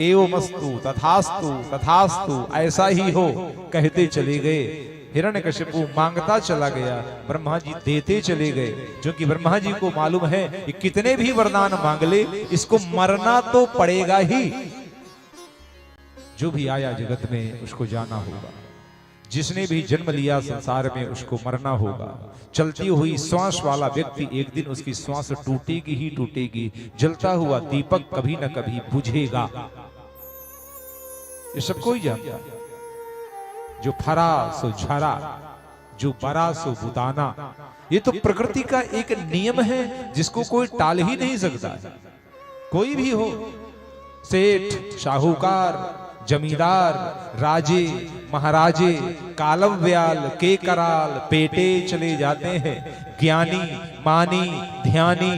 एवमस्तु तथास्तु तथास्तु ऐसा ही हो कहते चले गए। हिरण्यकशिपु मांगता चला गया, ब्रह्मा जी देते चले गए, क्योंकि ब्रह्मा जी को मालूम है कि कितने भी वरदान मांग ले इसको मरना तो पड़ेगा ही। जो भी आया जगत में उसको जाना होगा, जिसने भी जन्म लिया संसार में उसको मरना होगा। चलती हुई श्वास वाला व्यक्ति एक दिन उसकी श्वास टूटेगी ही टूटेगी। जलता हुआ दीपक कभी न कभी बुझेगा, ये सबको ही जानता है। जो फरा सो झरा, जो बरा सो बुताना, ये तो प्रकृति का एक नियम है जिसको कोई टाल ही नहीं सकता। कोई भी हो, सेठ, साहूकार, जमींदार, राजे, महाराजे, कालव्याल, के कराल, पेटे चले जाते हैं। ज्ञानी, मानी, ध्यानी,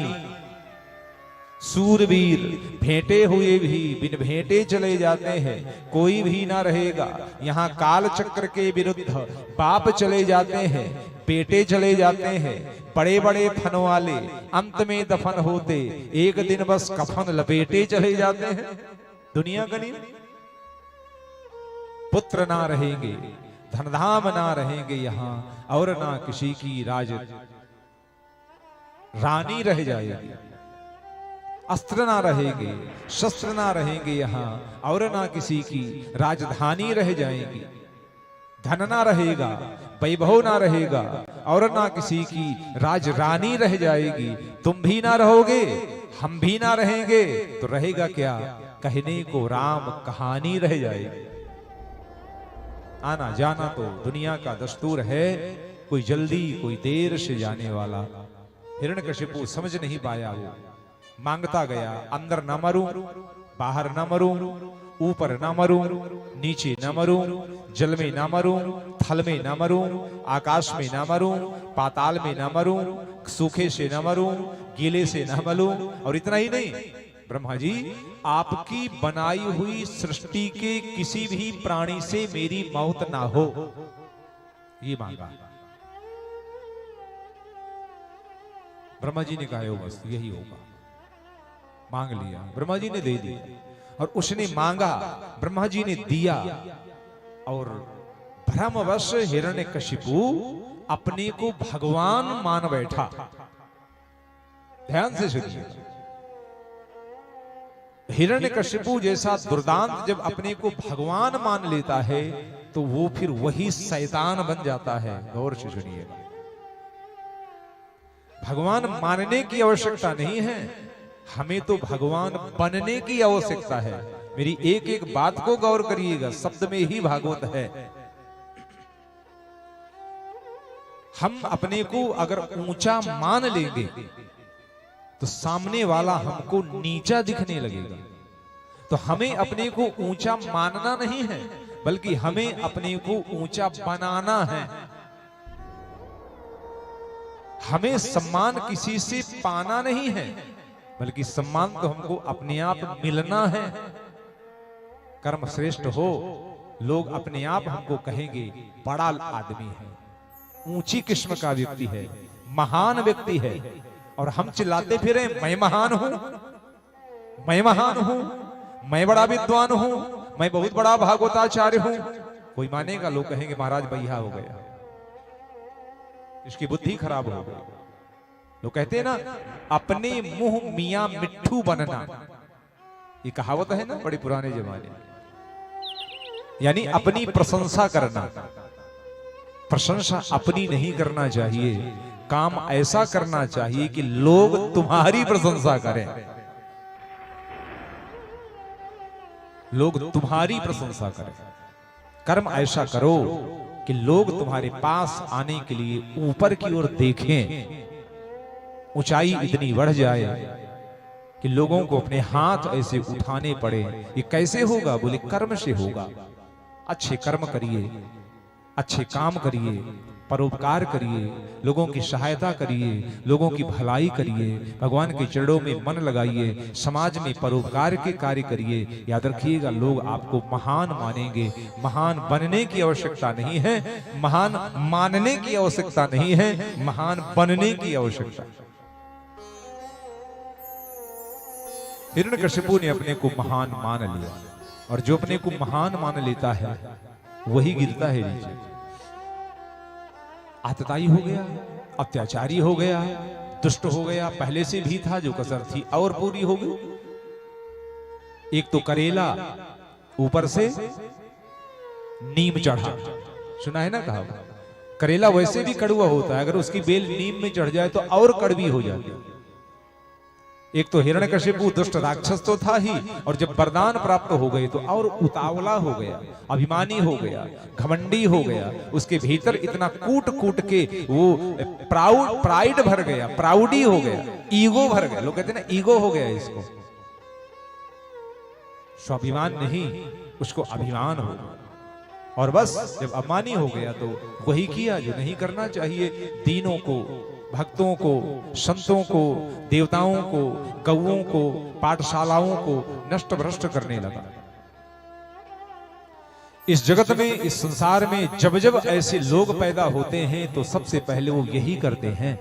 सूरवीर, भेंटे हुए भी बिन भेंटे चले जाते हैं। कोई भी ना रहेगा यहाँ। काल चक्र के विरुद्ध बाप चले जाते हैं, बेटे चले जाते हैं। बड़े बड़े फन वाले अंत में दफन होते, एक दिन बस कफन लपेटे चले जाते हैं। दुनिया का नियम। पुत्र ना रहेंगे, धनधाम ना रहेंगे यहाँ, और ना किसी की राज रानी रह जाएगी। अस्त्र ना रहेंगे, शस्त्र ना रहेंगे यहाँ, और ना किसी की राजधानी रह जाएगी। धन ना रहेगा, वैभव ना रहेगा, और ना किसी की राजरानी रह जाएगी। तुम भी ना रहोगे, हम भी ना रहेंगे, तो रहेगा क्या? कहने को राम कहानी रह जाएगी। आना जाना तो दुनिया का दस्तूर है, कोई जल्दी कोई देर से जाने वाला। हिरण्यकशिपु समझ नहीं पाया, वो मांगता गया, अंदर न मरूं, बाहर न मरूं, ऊपर न मरूं, नीचे न मरूं, जल में न मरूं, थल में न मरूं, आकाश में न मरूं, पाताल में न मरूं, सूखे से न मरूं, गीले से न मरूं। और इतना ही नहीं, ब्रह्मा जी आपकी बनाई हुई सृष्टि के किसी भी प्राणी से मेरी मौत ना हो, ये मांगा। ब्रह्मा जी ने कहा बस यही होगा। मांग लिया, ब्रह्मा जी ने दे दी। और उसने मांगा, ब्रह्मा जी ने दिया। और भ्रमवश हिरण्यकशिपु अपने को भगवान मान बैठा। ध्यान से सुनिए, हिरण्यकशिपु जैसा दुर्दांत जब अपने को भगवान मान लेता है तो वो फिर वही शैतान बन जाता है। गौर से सुनिएगा, भगवान मानने की आवश्यकता नहीं है, हमें तो भगवान बनने की आवश्यकता है। मेरी एक एक बात को गौर करिएगा, शब्द में ही भागवत है। हम अपने को अगर ऊंचा मान लेंगे तो सामने वाला हमको नीचा दिखने लगेगा। तो हमें अपने को ऊंचा मानना नहीं है, बल्कि हमें अपने को ऊंचा बनाना है। हमें सम्मान किसी से पाना नहीं है, बल्कि सम्मान तो हमको अपने आप मिलना है। कर्म श्रेष्ठ हो, लोग अपने आप हमको कहेंगे बड़ा आदमी है, ऊंची किस्म का व्यक्ति है, महान व्यक्ति है। और हम चिल्लाते फिरे मैं महान हूं, मैं महान हूं, मैं बड़ा विद्वान हूं, मैं बहुत बड़ा भागवताचार्य हूं। कोई मानेगा? लोग कहेंगे महाराज बैहा हो गया, इसकी बुद्धि खराब हो गई। लोग कहते हैं ना, अपने मुंह मियां मिट्ठू बनना, ये कहावत है ना बड़े पुराने जमाने, यानी अपनी प्रशंसा करना। प्रशंसा अपनी नहीं करना चाहिए, काम ऐसा करना चाहिए कि लोग तुम्हारी प्रशंसा करें। लोग तुम्हारी प्रशंसा करें। कर्म ऐसा करो कि लोग तुम्हारे पास आने के लिए ऊपर की ओर देखें, ऊंचाई इतनी बढ़ जाए कि लोगों को अपने हाथ ऐसे उठाने पड़े। ये कैसे होगा? बोले कर्म से होगा। अच्छे कर्म करिए, अच्छे काम करिए, परोपकार करिए, लोगों की सहायता करिए, लोगों की भलाई करिए, भगवान के चरणों में मन लगाइए, समाज में परोपकार के कार्य करिए। याद रखिएगा, लोग आपको महान मानेंगे। महान बनने की आवश्यकता नहीं है, महान मानने की आवश्यकता नहीं है, महान बनने की आवश्यकता। हिरण्यकशिपु ने अपने को महान मान लिया। और जो अपने को महान मान लेता है वही गिरता है नीचे। आतताई हो गया, अत्याचारी हो गया, दुष्ट हो गया, पहले से भी था, जो कसर थी और पूरी हो गई। एक तो करेला ऊपर से नीम चढ़ा, सुना है ना कहा। करेला वैसे भी कड़वा होता है, अगर उसकी बेल नीम में चढ़ जाए तो और कड़वी हो जाती है। एक तो हिरण्यकशिपु दुष्ट राक्षस तो था ही, और जब वरदान प्राप्त हो गए तो और उतावला हो गया, अभिमानी हो गया, घमंडी हो गया। उसके भीतर इतना कूट कूट के वो प्राइड भर गया, प्राउडी हो गया, ईगो भर गया। लोग कहते हैं ना ईगो हो गया इसको, स्वाभिमान नहीं, उसको अभिमान हो। और बस जब अभिमानी हो गया तो वही किया जो नहीं करना चाहिए। दीनों को, भक्तों को, संतों को, देवताओं को, गौओं को, पाठशालाओं को नष्ट भ्रष्ट करने लगा। इस जगत में, इस संसार में जब जब ऐसे लोग पैदा होते हैं तो सबसे पहले वो यही करते हैं,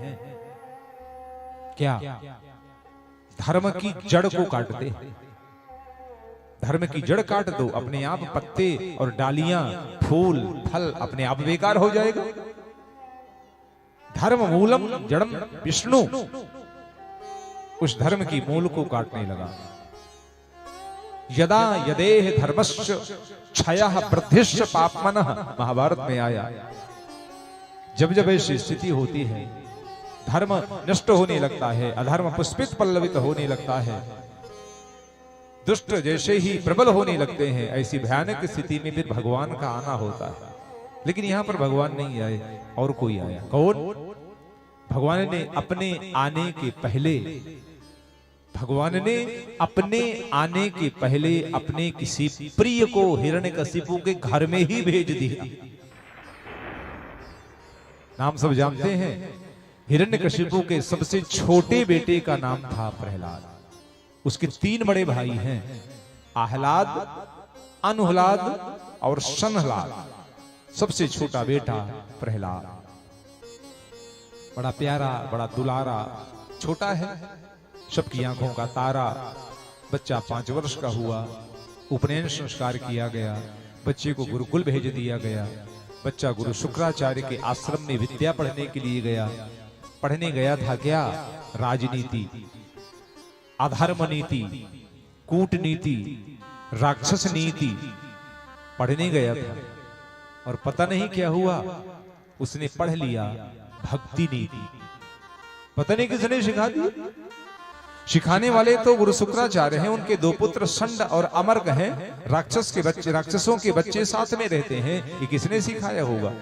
क्या? धर्म की जड़ को काटते हैं। धर्म की जड़ काट दो, अपने आप पत्ते और डालियां, फूल, फल अपने आप बेकार हो जाएगा। धर्म मूलम जड़म विष्णु, उस धर्म की मूल को काटने लगा। यदा यदेह धर्मस्य क्षयः वृद्धिश्च पापमनः, महाभारत में आया। जब जब ऐसी स्थिति होती है, धर्म नष्ट होने लगता है, अधर्म पुष्पित पल्लवित होने लगता है, दुष्ट जैसे ही प्रबल होने लगते हैं, ऐसी भयानक स्थिति में फिर भगवान का आना होता है। लेकिन यहां पर भगवान नहीं आए, और कोई आया। कौन? भगवान ने अपने आने के पहले, भगवान ने अपने आने के पहले अपने किसी प्रिय को हिरण्यकशिपु के घर में ही भेज दिया। नाम सब जानते हैं। हिरण्यकशिपु के सबसे छोटे बेटे का नाम था प्रहलाद। उसके 3 बड़े भाई हैं, आहलाद, अनुहलाद और सनहलाद। सबसे छोटा बेटा प्रहलाद, बड़ा प्यारा, बड़ा दुलारा, छोटा है, सबकी आंखों का तारा। बच्चा 5 वर्ष का हुआ, उपनयन संस्कार किया गया, बच्चे को गुरुकुल भेज दिया गया। बच्चा गुरु शुक्राचार्य के आश्रम में विद्या पढ़ने के लिए गया। पढ़ने गया था क्या? राजनीति, अधर्म नीति, कूटनीति, राक्षस नीति पढ़ने गया था। और पता नहीं क्या हुआ, उसने पढ़ लिया भक्ति नीति। पता नहीं किसने सिखा दी। सिखाने वाले तो गुरु शुक्राचार्य हैं, उनके 2 पुत्र संड और अमर्क हैं। राक्षसों के बच्चे साथ में रहते हैं। ये किसने सिखाया होगा?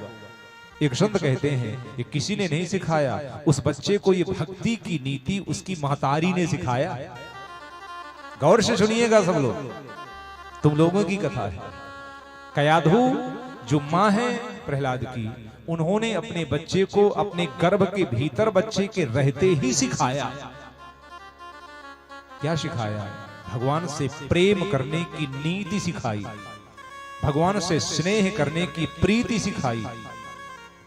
एक संत कहते हैं कि किसी ने नहीं सिखाया, उस बच्चे को ये भक्ति की नीति उसकी महतारी ने सिखाया। गौर से सुनिएगा सब लोग, तुम लोगों की कथा है। कयाधु जो मां है प्रहलाद की, उन्होंने अपने बच्चे को अपने गर्भ के भीतर बच्चे के रहते ही सिखाया। क्या सिखाया? भगवान से प्रेम करने की नीति सिखाई, भगवान से स्नेह करने की प्रीति सिखाई।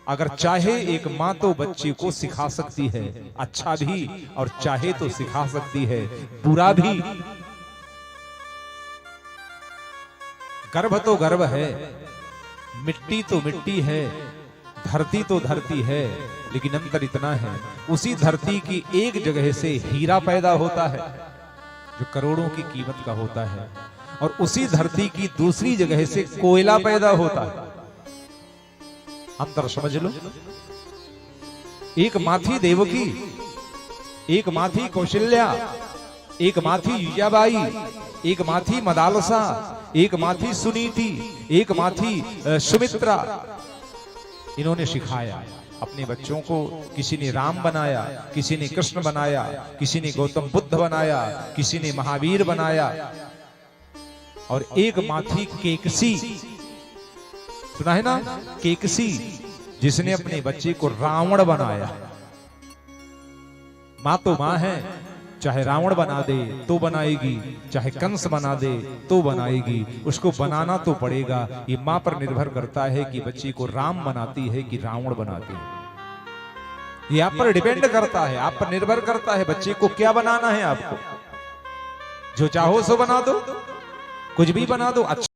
अगर चाहे एक मां तो बच्चे को सिखा सकती है, अच्छा भी, और चाहे तो सिखा सकती है बुरा भी। गर्भ तो गर्भ है, मिट्टी तो मिट्टी है, धरती तो धरती है, लेकिन अंतर इतना है, उसी धरती की एक जगह से हीरा पैदा होता है जो करोड़ों की कीमत का होता है, और उसी धरती की दूसरी जगह से कोयला पैदा होता है। अंतर समझ लो। एक माँ थी देवकी, एक माँ थी कौशल्या, एक माँ थी युजाबाई, एक माँ थी मदालसा, एक माँ थी सुनीति, एक माँ थी सुमित्रा। इन्होंने सिखाया अपने बच्चों को। किसी ने राम बनाया, किसी ने कृष्ण बनाया, किसी ने गौतम बुद्ध बनाया, किसी ने महावीर बनाया। और एक माँ थी केकसी, सुना है ना, केकसी, जिसने अपने बच्चे को रावण बनाया। माँ तो माँ है, चाहे रावण बना दे तो बनाएगी, चाहे कंस बना दे तो बनाएगी, उसको बनाना तो पड़ेगा। ये माँ पर निर्भर करता है कि बच्चे को राम बनाती है कि रावण बनाती है। ये आप पर डिपेंड करता है, आप पर निर्भर करता है बच्चे को क्या बनाना है। आपको जो चाहो सो बना दो, कुछ भी बना दो अच्छा